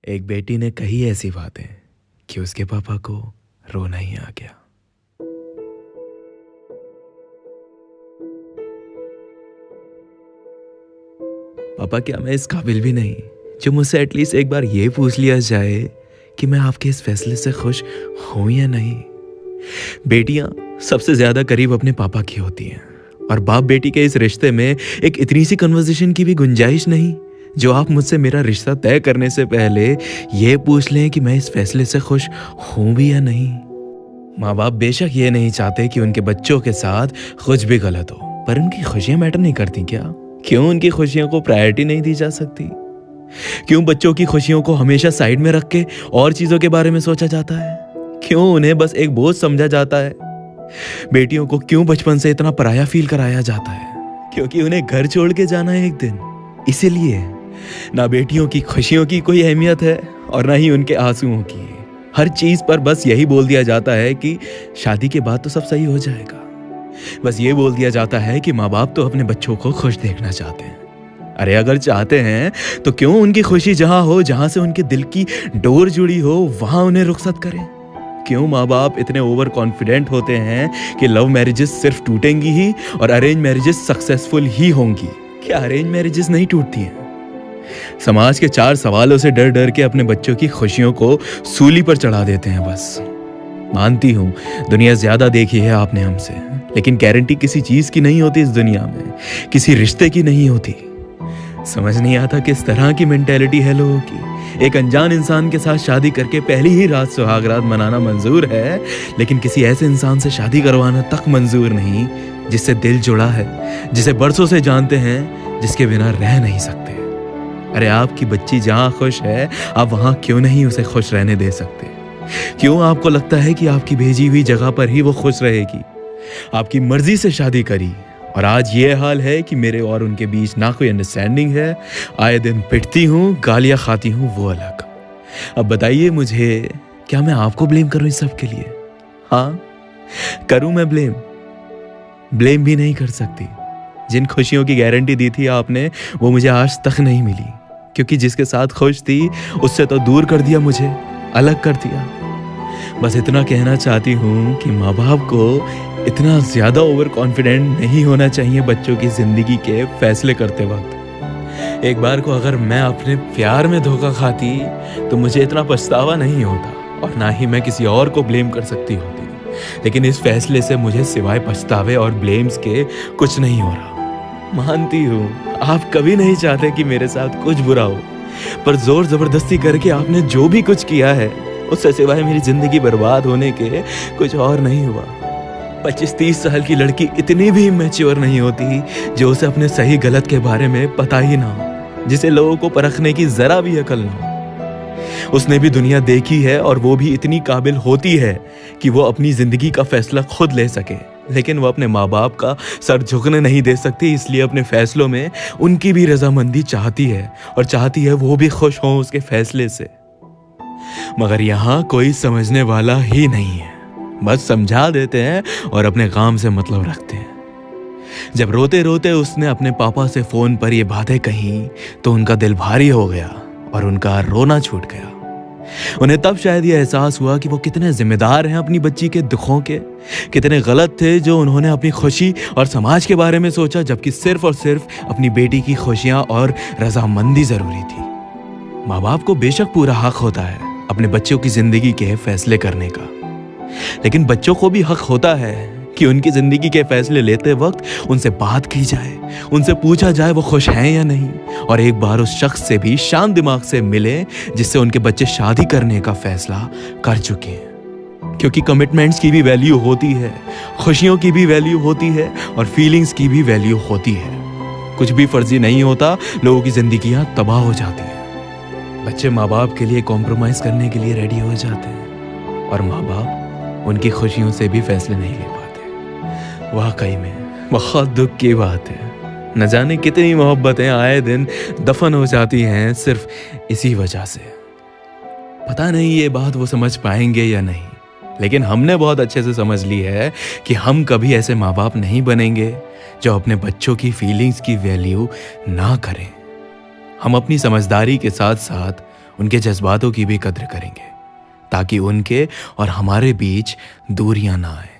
एक बेटी ने कही ऐसी बातें कि उसके पापा को रोना ही आ गया। पापा, क्या मैं इस काबिल भी नहीं जो मुझसे एटलीस्ट एक बार ये पूछ लिया जाए कि मैं आपके इस फैसले से खुश हूं या नहीं। बेटियां सबसे ज्यादा करीब अपने पापा की होती हैं और बाप बेटी के इस रिश्ते में एक इतनी सी कन्वर्सेशन की भी गुंजाइश नहीं जो आप मुझसे मेरा रिश्ता तय करने से पहले ये पूछ लें कि मैं इस फैसले से खुश हूं भी या नहीं। माँ बाप बेशक ये नहीं चाहते कि उनके बच्चों के साथ कुछ भी गलत हो, पर उनकी खुशियां मैटर नहीं करती क्या? क्यों उनकी खुशियों को प्रायोरिटी नहीं दी जा सकती? क्यों बच्चों की खुशियों को हमेशा साइड में रख के और चीजों के बारे में सोचा जाता है? क्यों उन्हें बस एक बोझ समझा जाता है? बेटियों को क्यों बचपन से इतना पराया फील कराया जाता है? क्योंकि उन्हें घर छोड़ के जाना है एक दिन। इसीलिए ना बेटियों की खुशियों की कोई अहमियत है और ना ही उनके आंसुओं की। हर चीज पर बस यही बोल दिया जाता है कि शादी के बाद तो सब सही हो जाएगा। बस ये बोल दिया जाता है कि माँ बाप तो अपने बच्चों को खुश देखना चाहते हैं। अरे अगर चाहते हैं तो क्यों उनकी खुशी जहां हो, जहां से उनके दिल की डोर जुड़ी हो, वहां उन्हें रुखसत करें? क्यों माँ बाप इतने ओवर कॉन्फिडेंट होते हैं कि लव मैरिजेस सिर्फ टूटेंगी ही और अरेंज मैरिजेस सक्सेसफुल ही होंगी? क्या अरेंज मैरिजेस नहीं टूटती हैं? समाज के 4 सवालों से डर डर के अपने बच्चों की खुशियों को सूली पर चढ़ा देते हैं बस। मानती हूं दुनिया ज्यादा देखी है आपने हमसे, लेकिन गारंटी किसी चीज की नहीं होती इस दुनिया में, किसी रिश्ते की नहीं होती। समझ नहीं आता किस तरह की मेंटेलिटी है लोगों की। एक अनजान इंसान के साथ शादी करके पहली ही रात सुहागरात मनाना मंजूर है, लेकिन किसी ऐसे इंसान से शादी करवाना तक मंजूर नहीं जिससे दिल जुड़ा है, जिसे बरसों से जानते हैं, जिसके बिना रह नहीं सकते। अरे आपकी बच्ची जहां खुश है, आप वहां क्यों नहीं उसे खुश रहने दे सकते? क्यों आपको लगता है कि आपकी भेजी हुई जगह पर ही वो खुश रहेगी? आपकी मर्जी से शादी करी और आज ये हाल है कि मेरे और उनके बीच ना कोई अंडरस्टैंडिंग है। आए दिन पिटती हूँ, गालियां खाती हूँ, वो अलग। अब बताइए मुझे, क्या मैं आपको ब्लेम करूं इस सब के लिए? हाँ, करूं मैं ब्लेम? ब्लेम भी नहीं कर सकती। जिन खुशियों की गारंटी दी थी आपने, वो मुझे आज तक नहीं मिली, क्योंकि जिसके साथ खुश थी उससे तो दूर कर दिया, मुझे अलग कर दिया। बस इतना कहना चाहती हूँ कि माँ बाप को इतना ज्यादा ओवर कॉन्फिडेंट नहीं होना चाहिए बच्चों की जिंदगी के फैसले करते वक्त। एक बार को अगर मैं अपने प्यार में धोखा खाती तो मुझे इतना पछतावा नहीं होता और ना ही मैं किसी और को ब्लेम कर सकती होती, लेकिन इस फैसले से मुझे सिवाय पछतावे और ब्लेम्स के कुछ नहीं हो रहा। मानती हूँ आप कभी नहीं चाहते कि मेरे साथ कुछ बुरा हो, पर जोर जबरदस्ती करके आपने जो भी कुछ किया है उससे सिवाय मेरी जिंदगी बर्बाद होने के कुछ और नहीं हुआ। 25-30 साल की लड़की इतनी भी मैच्योर नहीं होती जो उसे अपने सही गलत के बारे में पता ही ना हो, जिसे लोगों को परखने की जरा भी अकल ना हो। उसने भी दुनिया देखी है और वो भी इतनी काबिल होती है कि वो अपनी जिंदगी का फैसला खुद ले सके, लेकिन वो अपने माँ बाप का सर झुकने नहीं दे सकती, इसलिए अपने फैसलों में उनकी भी रजामंदी चाहती है और चाहती है वो भी खुश हों उसके फैसले से। मगर यहाँ कोई समझने वाला ही नहीं है, बस समझा देते हैं और अपने काम से मतलब रखते हैं। जब रोते रोते उसने अपने पापा से फोन पर ये बातें कही तो उनका दिल भारी हो गया और उनका रोना छूट गया। उन्हें तब शायद ये एहसास हुआ कि वो कितने जिम्मेदार हैं अपनी बच्ची के दुखों के, कितने गलत थे जो उन्होंने अपनी खुशी और समाज के बारे में सोचा, जबकि सिर्फ और सिर्फ अपनी बेटी की खुशियां और रजामंदी जरूरी थी। माँ बाप को बेशक पूरा हक होता है अपने बच्चों की जिंदगी के फैसले करने का, लेकिन बच्चों को भी हक होता है कि उनकी जिंदगी के फैसले लेते वक्त उनसे बात की जाए, उनसे पूछा जाए वो खुश हैं या नहीं, और एक बार उस शख्स से भी शांत दिमाग से मिले जिससे उनके बच्चे शादी करने का फैसला कर चुके हैं। क्योंकि कमिटमेंट्स की भी वैल्यू होती है, खुशियों की भी वैल्यू होती है और फीलिंग्स की भी वैल्यू होती है। कुछ भी फर्जी नहीं होता, लोगों की जिंदगियां तबाह हो जाती हैं। बच्चे माँ बाप के लिए कॉम्प्रोमाइज करने के लिए रेडी हो जाते हैं और माँ बाप उनकी खुशियों से भी फैसले नहीं ले पाते। वाकई में बहुत दुख की बात है। न जाने कितनी मोहब्बतें आए दिन दफन हो जाती हैं सिर्फ इसी वजह से। पता नहीं ये बात वो समझ पाएंगे या नहीं, लेकिन हमने बहुत अच्छे से समझ ली है कि हम कभी ऐसे माँ बाप नहीं बनेंगे जो अपने बच्चों की फीलिंग्स की वैल्यू ना करें। हम अपनी समझदारी के साथ साथ उनके जज्बातों की भी कद्र करेंगे, ताकि उनके और हमारे बीच दूरियां ना आए।